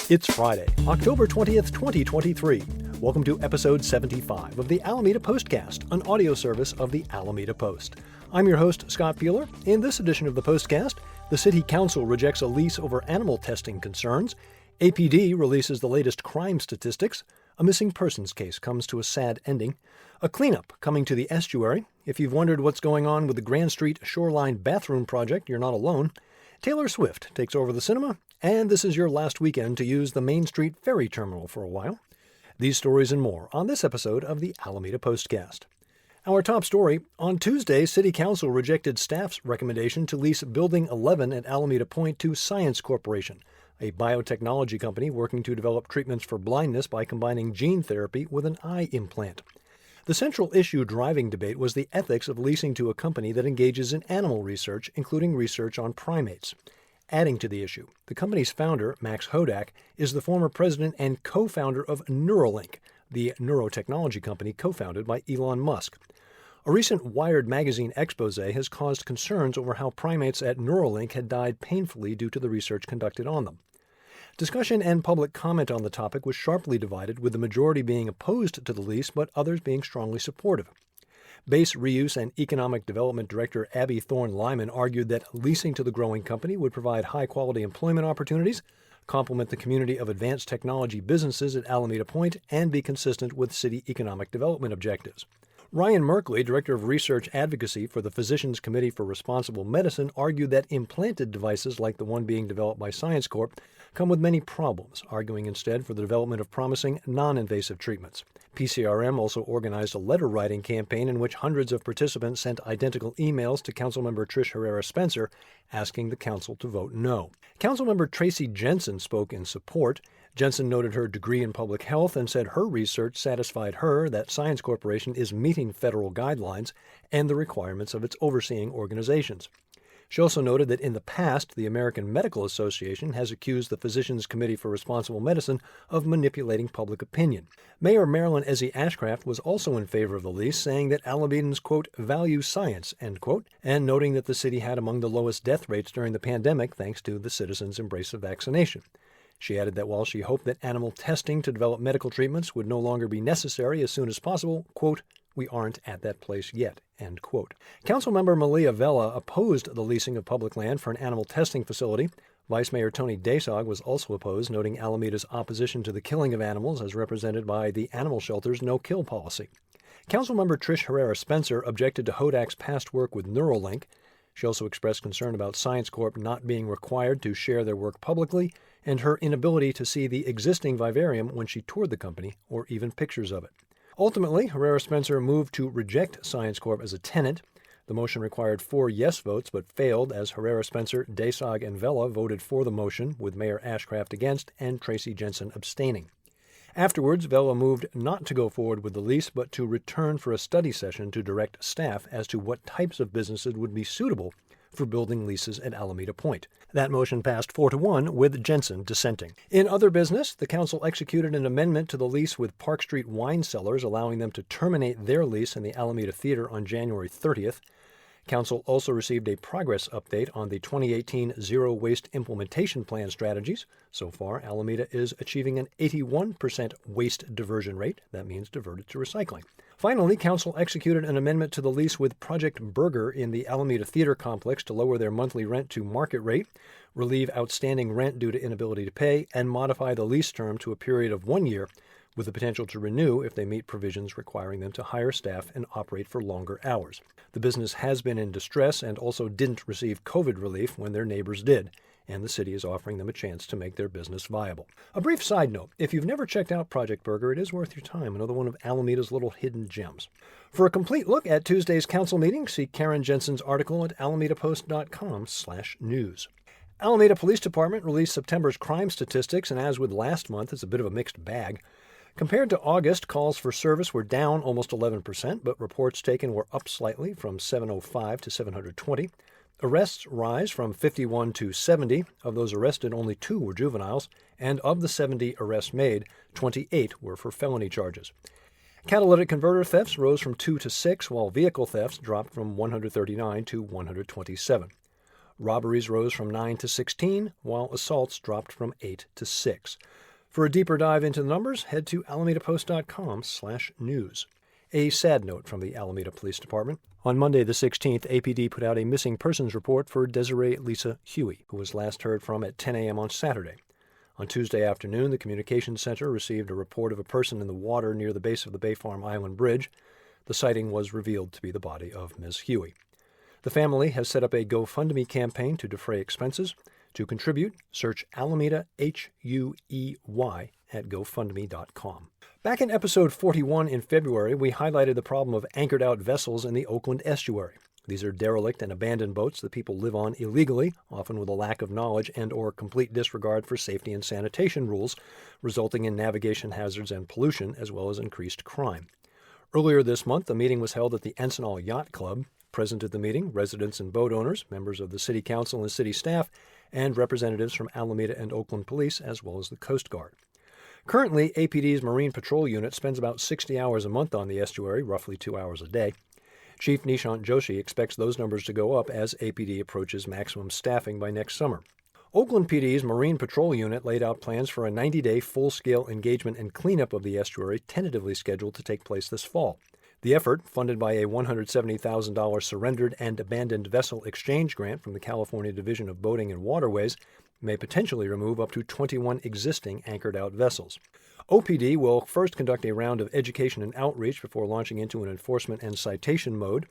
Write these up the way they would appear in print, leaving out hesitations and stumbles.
It's Friday, October 20th, 2023. Welcome to episode 75 of the Alameda Postcast, an audio service of the Alameda Post. I'm your host, Scott Peeler. In this edition of the Postcast, the City Council rejects a lease over animal testing concerns, APD releases the latest crime statistics, a missing persons case comes to a sad ending, a cleanup coming to the estuary. If you've wondered what's going on with the Grand Street Shoreline Bathroom Project, you're not alone. Taylor Swift takes over the cinema, and this is your last weekend to use the Main Street Ferry Terminal for a while. These stories and more on this episode of the Alameda Postcast. Our top story, on Tuesday, City Council rejected staff's recommendation to lease Building 11 at Alameda Point to Science Corporation, a biotechnology company working to develop treatments for blindness by combining gene therapy with an eye implant. The central issue driving debate was the ethics of leasing to a company that engages in animal research, including research on primates. Adding to the issue, the company's founder, Max Hodak, is the former president and co-founder of Neuralink, the neurotechnology company co-founded by Elon Musk. A recent Wired magazine expose has caused concerns over how primates at Neuralink had died painfully due to the research conducted on them. Discussion and public comment on the topic was sharply divided, with the majority being opposed to the lease but others being strongly supportive. Base Reuse and Economic Development Director Abby Thorne-Lyman argued that leasing to the growing company would provide high-quality employment opportunities, complement the community of advanced technology businesses at Alameda Point, and be consistent with city economic development objectives. Ryan Merkley, Director of Research Advocacy for the Physicians Committee for Responsible Medicine, argued that implanted devices like the one being developed by Science Corp come with many problems, arguing instead for the development of promising non-invasive treatments. PCRM also organized a letter-writing campaign in which hundreds of participants sent identical emails to Councilmember Trish Herrera Spencer asking the council to vote no. Councilmember Tracy Jensen spoke in support. Jensen noted her degree in public health and said her research satisfied her that Science Corporation is meeting federal guidelines and the requirements of its overseeing organizations. She also noted that in the past, the American Medical Association has accused the Physicians Committee for Responsible Medicine of manipulating public opinion. Mayor Marilyn Ezzy Ashcraft was also in favor of the lease, saying that Alamedans, quote, value science, end quote, and noting that the city had among the lowest death rates during the pandemic thanks to the citizens' embrace of vaccination. She added that while she hoped that animal testing to develop medical treatments would no longer be necessary as soon as possible, quote, we aren't at that place yet, end quote. Councilmember Malia Vela opposed the leasing of public land for an animal testing facility. Vice Mayor Tony Desog was also opposed, noting Alameda's opposition to the killing of animals as represented by the animal shelter's no-kill policy. Councilmember Trish Herrera Spencer objected to Hodak's past work with Neuralink. She also expressed concern about Science Corp not being required to share their work publicly and her inability to see the existing vivarium when she toured the company or even pictures of it. Ultimately, Herrera Spencer moved to reject Science Corp as a tenant. The motion required 4 yes votes but failed as Herrera Spencer, Desog, and Vela voted for the motion, with Mayor Ashcraft against and Tracy Jensen abstaining. Afterwards, Vela moved not to go forward with the lease but to return for a study session to direct staff as to what types of businesses would be suitable for building leases at Alameda Point. That motion passed 4-1, with Jensen dissenting. In other business, the council executed an amendment to the lease with Park Street Wine Cellars, allowing them to terminate their lease in the Alameda Theater on January 30th. Council also received a progress update on the 2018 Zero Waste Implementation Plan strategies. So far, Alameda is achieving an 81% waste diversion rate. That means diverted to recycling. Finally, Council executed an amendment to the lease with Project Burger in the Alameda Theater Complex to lower their monthly rent to market rate, relieve outstanding rent due to inability to pay, and modify the lease term to a period of 1 year, with the potential to renew if they meet provisions requiring them to hire staff and operate for longer hours. The business has been in distress and also didn't receive COVID relief when their neighbors did, and the city is offering them a chance to make their business viable. A brief side note, if you've never checked out Project Burger, it is worth your time, another one of Alameda's little hidden gems. For a complete look at Tuesday's council meeting, see Karen Jensen's article at alamedapost.com/news. Alameda Police Department released September's crime statistics, and as with last month, it's a bit of a mixed bag. Compared to August, calls for service were down almost 11%, but reports taken were up slightly from 705 to 720. Arrests rise from 51 to 70. Of those arrested, only 2 were juveniles, and of the 70 arrests made, 28 were for felony charges. Catalytic converter thefts rose from 2 to 6, while vehicle thefts dropped from 139 to 127. Robberies rose from 9 to 16, while assaults dropped from 8 to 6. For a deeper dive into the numbers, head to AlamidaPost.com/news. A sad note from the Alameda Police Department. On Monday the 16th, APD put out a missing persons report for Desiree Lisa Huey, who was last heard from at 10 a.m. on Saturday. On Tuesday afternoon, the Communications Center received a report of a person in the water near the base of the Bay Farm Island Bridge. The sighting was revealed to be the body of Ms. Huey. The family has set up a GoFundMe campaign to defray expenses. To contribute, search Alameda HUEY at GoFundMe.com. Back in episode 41 in February, we highlighted the problem of anchored-out vessels in the Oakland estuary. These are derelict and abandoned boats that people live on illegally, often with a lack of knowledge and or complete disregard for safety and sanitation rules, resulting in navigation hazards and pollution, as well as increased crime. Earlier this month, a meeting was held at the Encinal Yacht Club. Present at the meeting, residents and boat owners, members of the City Council and city staff, and representatives from Alameda and Oakland Police, as well as the Coast Guard. Currently, APD's Marine Patrol Unit spends about 60 hours a month on the estuary, roughly 2 hours a day. Chief Nishant Joshi expects those numbers to go up as APD approaches maximum staffing by next summer. Oakland PD's Marine Patrol Unit laid out plans for a 90-day full-scale engagement and cleanup of the estuary, tentatively scheduled to take place this fall. The effort, funded by a $170,000 surrendered and abandoned vessel exchange grant from the California Division of Boating and Waterways, may potentially remove up to 21 existing anchored-out vessels. OPD will first conduct a round of education and outreach before launching into an enforcement and citation mode.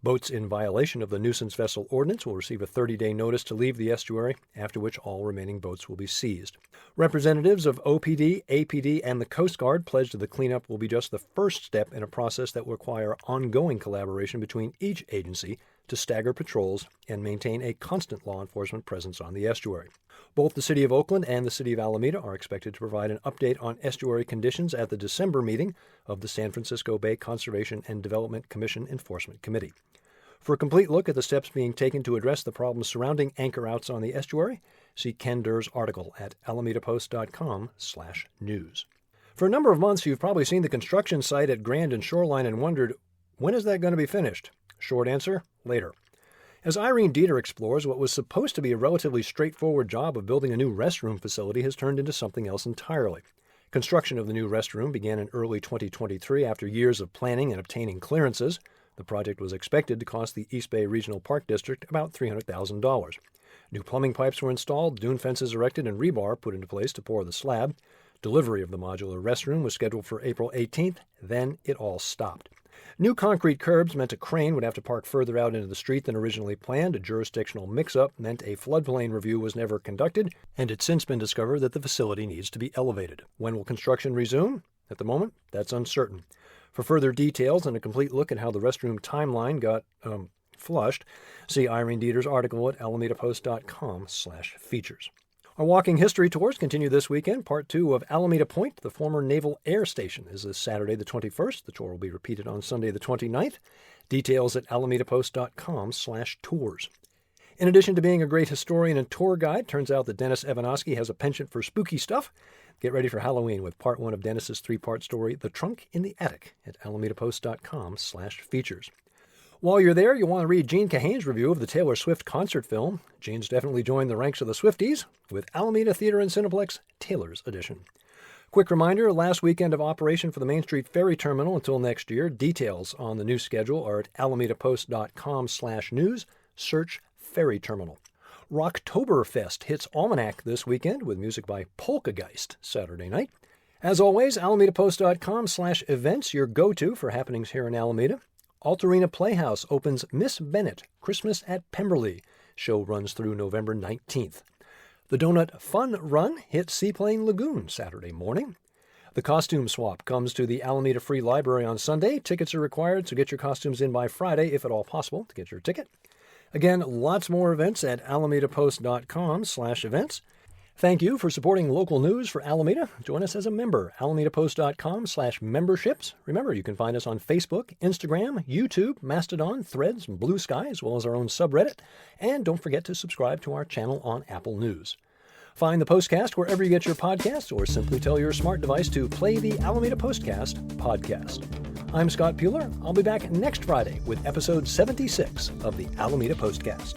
Boats in violation of the nuisance vessel ordinance will receive a 30-day notice to leave the estuary, after which all remaining boats will be seized. Representatives of OPD, APD, and the Coast Guard pledged that the cleanup will be just the first step in a process that will require ongoing collaboration between each agency to stagger patrols and maintain a constant law enforcement presence on the estuary. Both the City of Oakland and the City of Alameda are expected to provide an update on estuary conditions at the December meeting of the San Francisco Bay Conservation and Development Commission Enforcement Committee. For a complete look at the steps being taken to address the problems surrounding anchor-outs on the estuary, see Ken Durr's article at AlamidaPost.com/news. For a number of months, you've probably seen the construction site at Grand and Shoreline and wondered, when is that going to be finished? Short answer, later. As Irene Dieter explores, what was supposed to be a relatively straightforward job of building a new restroom facility has turned into something else entirely. Construction of the new restroom began in early 2023 after years of planning and obtaining clearances. The project was expected to cost the East Bay Regional Park District about $300,000. New plumbing pipes were installed, dune fences erected, and rebar put into place to pour the slab. Delivery of the modular restroom was scheduled for April 18th. Then it all stopped. New concrete curbs meant a crane would have to park further out into the street than originally planned. A jurisdictional mix-up meant a floodplain review was never conducted, and it's since been discovered that the facility needs to be elevated. When will construction resume? At the moment, that's uncertain. For further details and a complete look at how the restroom timeline got flushed, see Irene Dieter's article at AlamidaPost.com/features. Our walking history tours continue this weekend. Part 2 of Alameda Point, the former Naval Air Station, is this Saturday the 21st. The tour will be repeated on Sunday the 29th. Details at AlamidaPost.com/tours. In addition to being a great historian and tour guide, turns out that Dennis Evanosky has a penchant for spooky stuff. Get ready for Halloween with Part 1 of Dennis's 3-part story, The Trunk in the Attic, at AlamidaPost.com/features. While you're there, you'll want to read Gene Kahane's review of the Taylor Swift concert film. Gene's definitely joined the ranks of the Swifties with Alameda Theater and Cineplex Taylor's Edition. Quick reminder, last weekend of operation for the Main Street Ferry Terminal until next year. Details on the new schedule are at AlamidaPost.com/news. Search Ferry Terminal. Rocktoberfest hits Almanac this weekend with music by Polkageist Saturday night. As always, AlamidaPost.com/events, your go-to for happenings here in Alameda. Altarena Playhouse opens Miss Bennett, Christmas at Pemberley. Show runs through November 19th. The Donut Fun Run hits Seaplane Lagoon Saturday morning. The Costume Swap comes to the Alameda Free Library on Sunday. Tickets are required, so get your costumes in by Friday, if at all possible, to get your ticket. Again, lots more events at AlamidaPost.com/events. Thank you for supporting local news for Alameda. Join us as a member, AlamidaPost.com/memberships. Remember, you can find us on Facebook, Instagram, YouTube, Mastodon, Threads, and Blue Sky, as well as our own subreddit. And don't forget to subscribe to our channel on Apple News. Find the Postcast wherever you get your podcasts, or simply tell your smart device to play the Alameda Postcast podcast. I'm Scott Bueller. I'll be back next Friday with episode 76 of the Alameda Postcast.